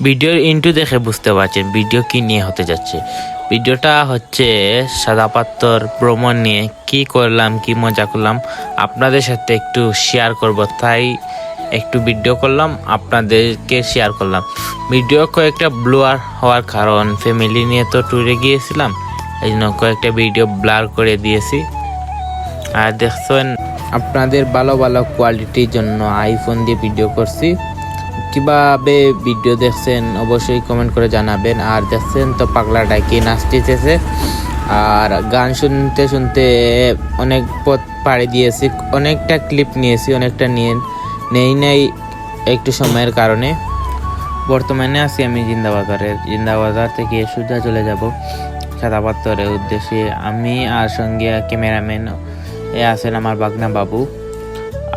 ভিডিওর ইন্টু দেখে বুঝতে পারছেন ভিডিও কি নিয়ে হতে যাচ্ছে। ভিডিওটা হচ্ছে সাদা পাথর ভ্রমণ নিয়ে, কি করলাম কি মজা করলাম আপনাদের সাথে একটু শেয়ার করব, তাই একটু ভিডিও করলাম আপনাদেরকে শেয়ার করলাম। ভিডিও কয়েকটা ব্লার হওয়ার কারণ ফ্যামিলি নিয়ে তো ট্যুরে গিয়েছিলাম, এই জন্য কয়েকটা ভিডিও ব্লার করে দিয়েছি। আর দেখছেন আপনাদের ভালো ভালো কোয়ালিটির জন্য আইফোন দিয়ে ভিডিও করছি। কিভাবে ভিডিও দেখছেন অবশ্যই কমেন্ট করে জানাবেন। আর দেখছেন তো পাগলা ডাকি নাচতেছে, আর গান শুনতে শুনতে অনেক পথ পাড়ি দিয়েছি, অনেকটা ক্লিপ নিয়েছি, অনেকটা নেই নাই একটু সময়ের কারণে। বর্তমানে আছি আমি জিন্দাবাজার থেকে সোজা চলে যাব সাদা পাথরের উদ্দেশ্যে। আমি আর সঙ্গে ক্যামেরাম্যান আছেন আমার বাগনা বাবু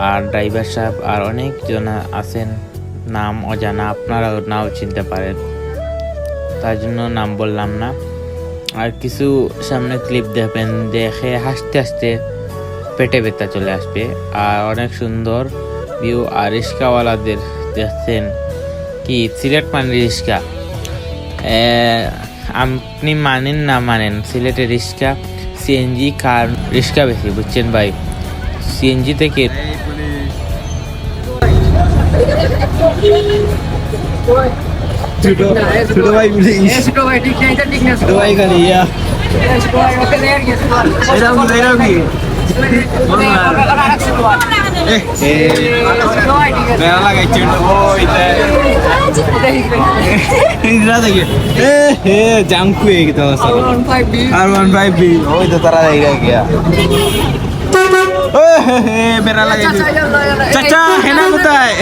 আর ড্রাইভার সাহেব, আর অনেকজন আছেন নাম অজানা, আপনারা নাও চিনতে পারেন, তার জন্য নাম বললাম না। আর কিছু সামনে ক্লিপ দেখবেন, দেখে হাসতে হাসতে পেটে ব্যথা চলে আসবে। আর অনেক সুন্দর ভিউ। আর রিক্সাওয়ালাদের দেখছেন কি সিলেট মানে রিক্সা, আপনি মানেন না মানেন, সিলেটের রিক্সা সিএনজি কার রিক্সা বেশি, বুঝছেন ভাই। সিএনজি থেকে ছোট ভাই প্লিজ, ছোট ভাই ঠিক নাই, ঠিক না ছোট ভাই খালি ইয়া ছোট ভাই ওকে দেয়ার কি এরাও কি মেলা লাগাইছে ওইটা ইন্দ্রা দেখে হে জাঙ্কু একদম R15B ওই তো তারা দেখে গিয়া বেড়া লাগাইছে চাচা হেনা কোথায়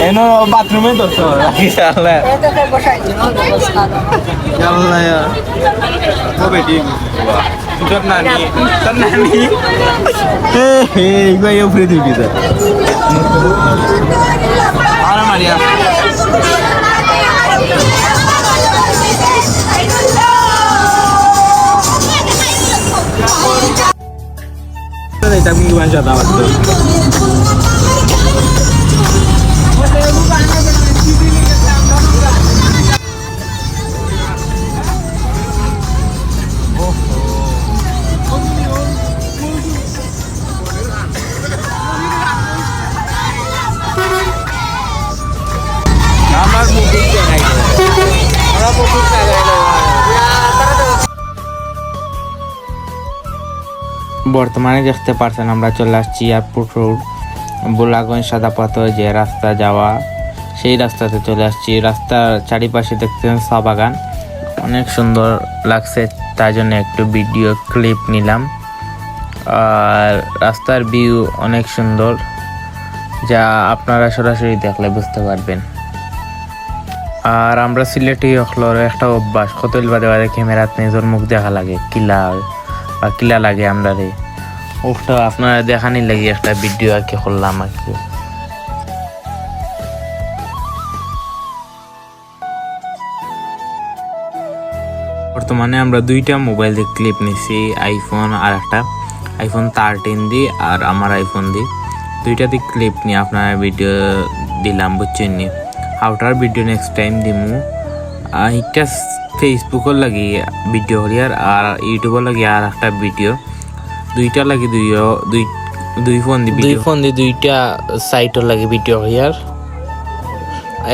এনো বাথরুমে তো রাখি সালে কবে দিন তোর নানি এইগুলো উপরে দিবি তো আর মারিয়া tapi gimana cara waktu kamar mungkin kayak orang mungkin kayak বর্তমানে দেখতে পারছেন আমরা চলে আসছি এয়ারপোর্ট রোড, বোলাগঞ্জ সাদা পাথর যে রাস্তা যাওয়া, সেই রাস্তাতে চলে আসছি। রাস্তার চারিপাশে দেখতেন চা বাগান, অনেক সুন্দর লাগছে, তাই জন্য একটু ভিডিও ক্লিপ নিলাম। আর রাস্তার ভিউ অনেক সুন্দর, যা আপনারা সরাসরি দেখলে বুঝতে পারবেন। আর আমরা সিলেটি হকলর একটা অভ্যাস, কতল বাদে বাদে ক্যামেরাত নিজের মুখ দেখা লাগে, কিলা লাগে আমরা রে, ওটা আপনারা দেখানি লাগে একটা ভিডিও আর কি করলাম আর কি। বর্তমানে আমরা দুইটা মোবাইল দিয়ে ক্লিপ নিছি, আইফোন আর একটা আইফোন 13 দিয়ে আর আমার আইফোন দিয়ে, দুইটা দিয়ে ক্লিপ নিয়ে আপনারা ভিডিও দিলাম, বুঝছেন নি। আউটার ভিডিও নেক্সট টাইম দিমু। একটা ফেসবুকের লাগি ভিডিও হরিয়ার আর ইউটিউবের লাগি আর একটা ভিডিও, দুইটা লাগি দুই ফোন দিয়ে দুইটা সাইটের লাগি ভিডিও হরিয়ার,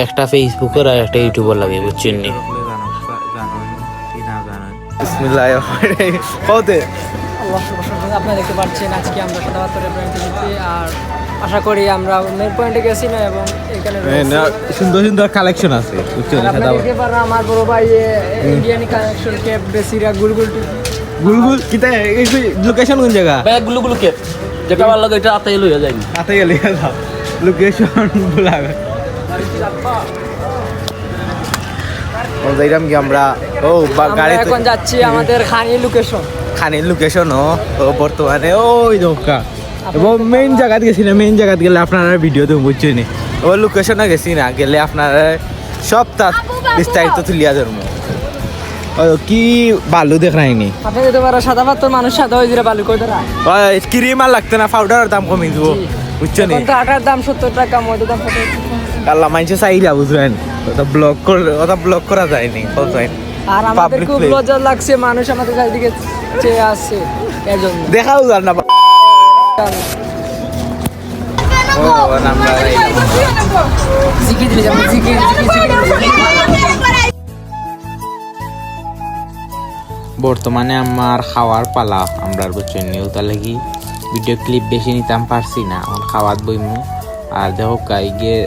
একটা ফেসবুকের আর একটা ইউটিউবের লাগে, বুঝছেন নি। আপনারা দেখতে পাচ্ছেন আজকে আমরা সাদা পাথরের পয়েন্টে যেতে, আর আশা করি আমরা মেন পয়েন্টে গেছি না, এবং এখানে সুন্দর সুন্দর কালেকশন আছে, বুঝছেন। আমার বড় ভাই ইন্ডিয়ান কালেকশন ক্যাপ বেসিরা গুলগুল কিতা লোকেশন কোন জায়গা গুলগুল ক্যাপ যেটা ভালো লাগে এটা আতাই লইয়া যাই, আতে গেলে লোকেশন বলা যাইরাম কি আমরা গাড়ি এখন যাচ্ছি আমাদের খানি লোকেশন বর্তমানে ওই দোকা এবং মেইন জায়গাতে গেছি না, মেইন জায়গাতে গেলে আপনারা ভিডিও তো বুঝছেন, ও লোকেশনে গেছি না, গেলে আপনারা সব তার বিস্তারিত তুলিয়া ধরবো। কি বালু দেখ রাইনি আপনি যদি পারো সাদা পাত্র মানুষ সাদা হয়ে দিলে বালু কই ধরা ক্রিম আর লাগতে না পাউডারের দাম কমে দিব বুঝছো নি এখন তো আটার দাম 70 টাকা ময়দার দাম 70 টাকা। আল্লাহ মাইনছে চাইলা বুঝবেন ওটা ব্লক করা যায়নি বুঝছেন আর আমাদের Public খুব place. লজ্জা লাগছে মানুষ আমাদের চারিদিকে চেয়ে আসছে এর জন্য দেখাও যান না ও আমরা জিকি দিলে যাবো জিকি বর্তমানে আমার খাওয়ার পালা আমরা বুঝছেন নিউতা লাগি ভিডিও ক্লিপ বেশি নিতাম পারছি না এখন খাওয়াত বইমু আর দেখো কাই গিয়ে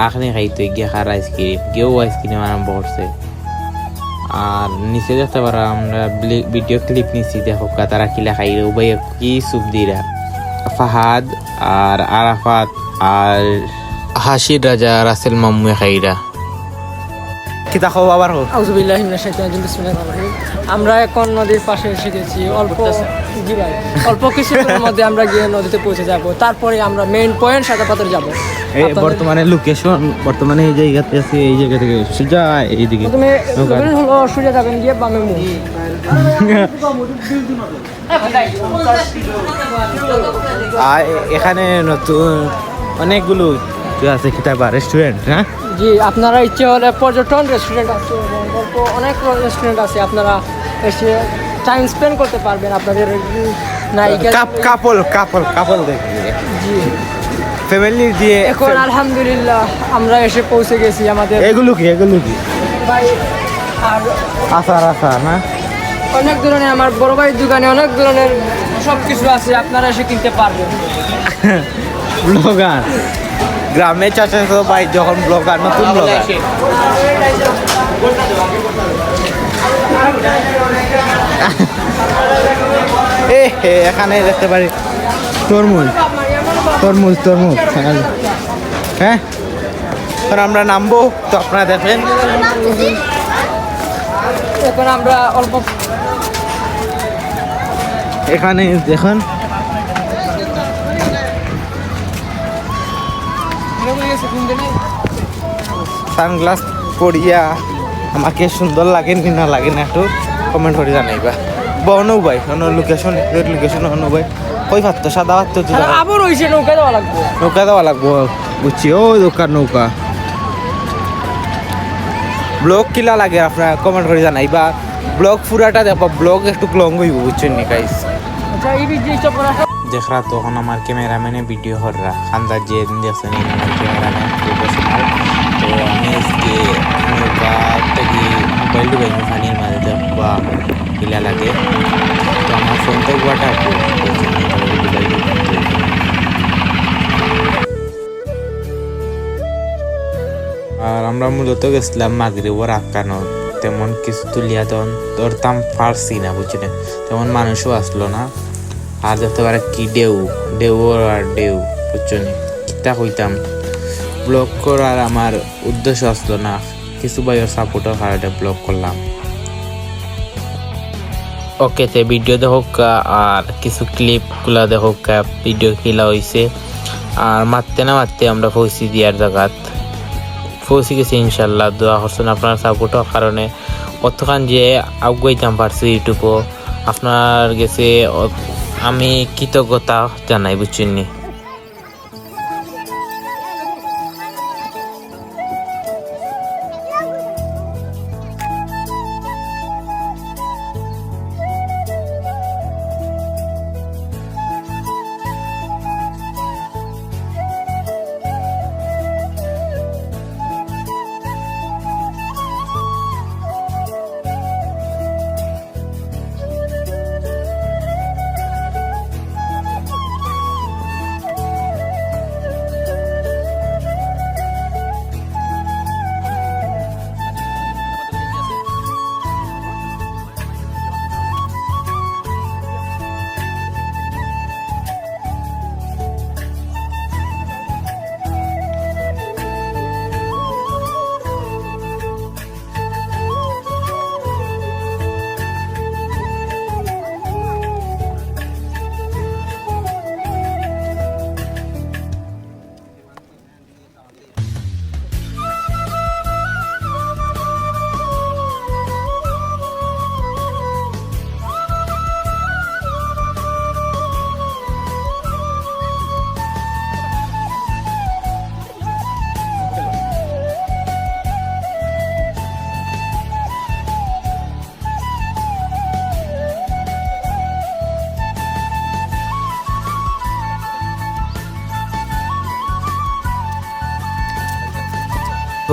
আখনি খাইতে গিয়ে খার আইসক্রিম গিয়েও আইসক্রিম আরম্ভ করছে আর নিচে দেখতে পারো আমরা ভিডিও ক্লিপ নিচ্ছি দেখো কা তারা কিলা খাই উবাই কি সুপ দিরা ফাহাদ আর আরাফাত আর হাসির রাজা রাসেল মাম্মু খাইরা কিতা খাও আবার হোক আউযুবিল্লাহি মিনাশ শাইতানির রাজিম বিসমিল্লাহির রহমানির রহিম। আমরা এখন নদীর পাশে এসে গেছি জি ভাই অল্প কিছুক্ষণের মধ্যে আমরা গিয়ে নদীতে পৌঁছে যাব তারপরে আমরা মেইন পয়েন্ট সাদা পাথর যাব এই বর্তমানে লোকেশন বর্তমানে এই জায়গাতে আছে এই জায়গা থেকে সোজা এইদিকে প্রথমে হলো সোজা যাবেন গিয়ে বামে মুখ আর এখানে নতুন অনেকগুলো আছে কিতাবা রেস্টুরেন্ট হ্যাঁ জি আপনারা ইচ্ছে হলে পর্যটন রেস্টুরেন্ট আছে এবং অল্প অনেক রেস্টুরেন্ট আছে আপনারা এসে টাইম স্পেন্ড করতে পারবেন আপনাদের নায়িকা কাপল দেখবে জি ফ্যামিলি দিয়ে এখন আলহামদুলিল্লাহ আমরা এসে পৌঁছে গেছি আমাদের এগুলো কি ভাই আর আচার না অনেক ধরনের আমার বড় ভাইয়ের দোকানে অনেক ধরনের সব কিছু আছে আপনারা এসে কিনতে পারবেন ব্লগার গ্রামে চাচা তো ভাই যখন ব্লগার নতুন ব্লগার এখানে দেখতে পারি তরমুজ হ্যাঁ এখন আমরা নামবো তো আপনারা দেখেন এখন আমরা অল্প এখানে দেখুন সানগ্লাস পরিয়া আমাকে সুন্দর লাগে কি না লাগে না একটু কমেন্ট করে জানাইবা বনৌ ভাই লোকেশন অনু ভাই কই পারতো সাদা পারতো আবার হয়েছে নৌকা দেওয়া লাগবে নৌকা দেওয়া লাগবো বুঝছি ও দোকান নৌকা ব্লগ কিলা লাগে আপনার কমেন্ট করে জানাইবা ব্লগ পুরাটা দেখো ব্লগ একটু লং হইব বুঝছেন নি গাইস আচ্ছা এই ভিডিওটা পড়া দেখরা তখন আমার ক্যামেরাম্যানে ভিডিও হররা খান্দার যে দেখছেন আমার ক্যামেরাম্যান প্রফেশনাল তো আমি আজকে নৌকা থেকে মোবাইল ডুবাই পানির মাঝে দেখবা কিলা লাগে তো আমার ফোন তো গোয়াটা আর আমরা মূলত গেছিলাম মাগরিবর আক্কানো তেমন কিছু তুলিয়া ধরতাম পারছি না বুঝছেন তেমন মানুষও আসলো না আর দেখতে পারে কি ঢেউ আর ঢেউ বুঝছেন কিতা হইতাম ব্লগ করার আমার উদ্দেশ্য আসলো না কিছু ভাইয়ের সাপোর্টের কারণে ব্লগ করলাম ওকে তে ভিডিও দেখোক আর কিছু ক্লিপগুলা দেখোক ভিডিও কিলা হয়েছে আর মারতে না মারতে আমরা পৌঁছি দিয়ার জায়গাত পৌঁছে গেছি ইনশাল্লাহ দোয়া করছেন আপনার সাপোর্টের কারণে কতক্ষণ যে আগুয়াইতাম পারছি ইউটিউবও আপনার গেছে আমি কৃতজ্ঞতা জানাই বুঝছেন নি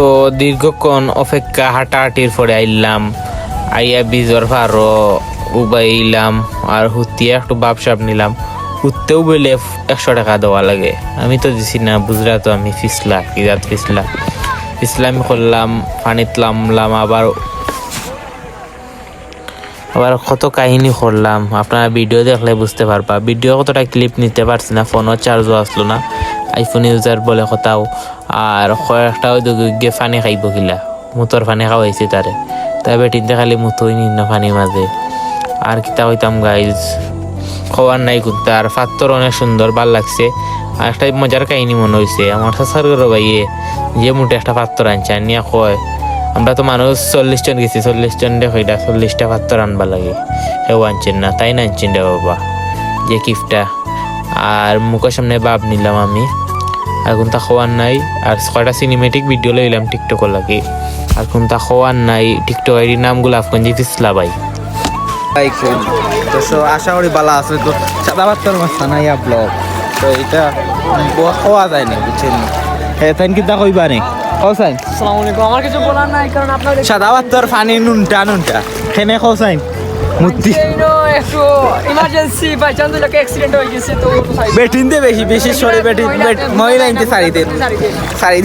তো দীর্ঘক্ষণ অপেক্ষা হাঁটাহাঁটির পরে আইলাম, আইয়া বীজর ফারো উবাইলাম আর হুতিয়া একটু বাপসাপ নিলাম। হুততেও বলে 100 টাকা দেওয়া লাগে, আমি তো দিছি না, বুঝলা তো আমি ফিসলা কিজাত ফিসলামি করলাম, পানিত নামলাম, আবার কত কাহিনী করলাম। আপনারা ভিডিও দেখলে বুঝতে পারবা। ভিডিও কতটা ক্লিপ নিতে পারছি না, ফোনও চার্জও আসলো না, আইফোন ইউজার বলে কথাও। আর কয়েকটা ওই দিকে পানি খাইব কিলা, মুতর পানি খাওয়াইছি তারে, তাই বেটিনতে খালি মুতোই নিন না পানির মাঝে। আর কিতা কইতাম গাইজ, খবর নাই কিন্তু। আর ফাত্তর অনেক সুন্দর, ভাল লাগছে। আর একটা মজার কাহিনী মনে হয়েছে, আমার সাসার ভাইয়ে যে মুঠে একটা পাত্তর আনছে, আনিয়া কয় আমরা তো মানুষ 40 জন গেছি, 40 জন দেখইটা 40টা পাত্তর আনবা লাগে, কেউ আনছেন না, তাই না আনছেন রে বাবা যে গিফটটা। আর মুখের সামনে বাপ নিলাম আমি, আর কোনটা খোয়ার নাই। আর কয়টা সিনেমেটিক ভিডিও লইলাম টিকটকের লাগে, আর কোনটা খোয়ার নাই। টিকটক আইডির নাম গোলাপগঞ্জি ফিসলা ভাই। তো আশা করি ভালো আছে। তো সাদা পাত্তর মাছ নাইয়া ব্লগ, তো এটা খাওয়া যায় না, বুঝছেন? হ্যাঁ, তাই কিতা কইবা নে সাইন? আসসালামু আলাইকুম। আমার কিছু বলার নাই, কারণ আপনার সাদা পাত্তর পানি নুনটা খেনে সাইন মূর্তি একটু ইমার্জেন্সি বাই চান্স লোকে অ্যাক্সিডেন্ট হয়ে গেছে, তো বেটিনতে বেশি সরে মহিলা ইনতে সারি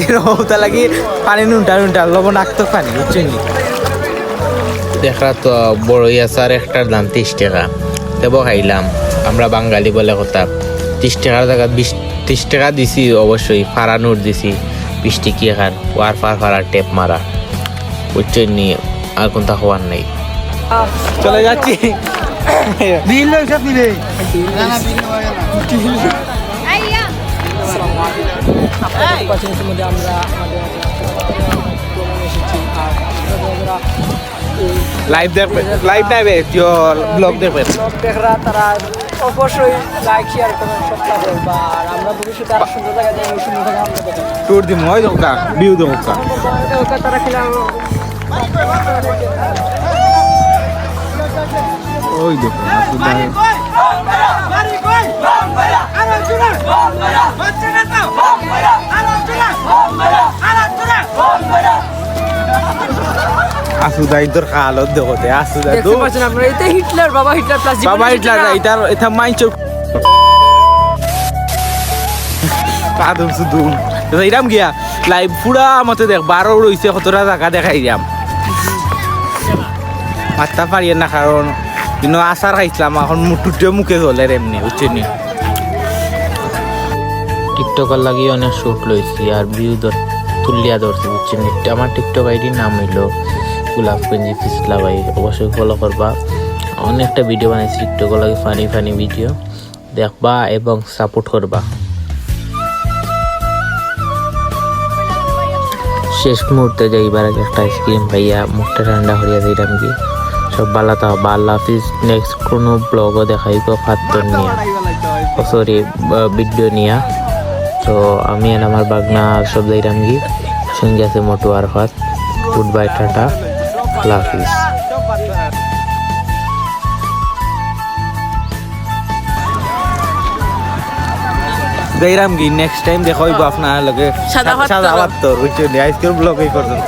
দিন হতা লাগি পানি নুনটা লবণ আঁকতো পানি, বুঝছেন? দেখা তো বড় ইয়াসার একটার দাম 30 টাকা, দেব খাইলাম। আমরা বাঙালি বলে কথা, 30 টাকার জায়গা 30 টাকা দিছি, অবশ্যই ফাড়া নোট দিছি 20 টিকি খান, ওয়ার ফাড়া টেপ মারা, বুঝছেন নি? আর কোনটা হওয়ার নেই। চলে যাচ্ছি। বিল সব দিবে ইতিমধ্যে আমরা আমাদের এসেছি। আর লাইভ দেখবে, ব্লগ দেখবে, দেখরা তারা অবশ্যই লাইক শেয়ার কমেন্ট সব করবা। আর আমরা ভবিষ্যতে আরো সুন্দর জায়গা যাই, সুন্দর জায়গা আমরা দেখাবো। ট্যুর দিম ওই দোকা ভিউ দোকা তারা খেলাম ওই দোকা আসুদাই তোর খালত দেখতে আসুদা তো দেখতে পাচ্ছেন আপনারা, এটা হিটলার, বাবা হিটলার প্লাস এটা মাইচর কাদম সুদুম ইরাম গিয়া লাইভ পুরা মতে দেখ 12 রইছে, কতটা জায়গা দেখাই দিয়াম মাত্রা পারিয়ে না, কারণ কিন্তু আচার খাইছিলাম, এখন মুটুটে মুখে চলে এমনি, বুঝছেন? টিকটকের লাগি অনেক শুট লইছি আর ভিউ তুলিয়া ধরছি, বুঝছেন? আমার টিকটক আইডির নাম হইল গোলাপগঞ্জি ফিসলা ভাই, অবশ্যই ফলো করবা। অনেকটা ভিডিও বানাইছি টিকটকের লাগে, ফানি ভিডিও দেখবা এবং সাপোর্ট করবা। শেষ মুহূর্তে যাইবার আগে একটা আইসক্রিম ভাইয়া মুখটা ঠান্ডা করিয়া দিলাম কি। সব ভালো থাকো, আল্লাহ হাফিজ। নেক্সট কোনো ব্লগও দেখাইব পাত্তর নিয়ে, সরি ভিডিও নিয়া। তো আমি আর আমার বাগনা সব যাইলাম কি, সঙ্গে আছে মোটু আর ফাত। গুড বাই, টাটা, আল্লাহ হাফিজ। যাইরাম কি নেক্সট টাইম দেখাইব আপনার লগে সাদা পাত্তর, বুঝছেন? আজকের ব্লগ এই পর্যন্ত।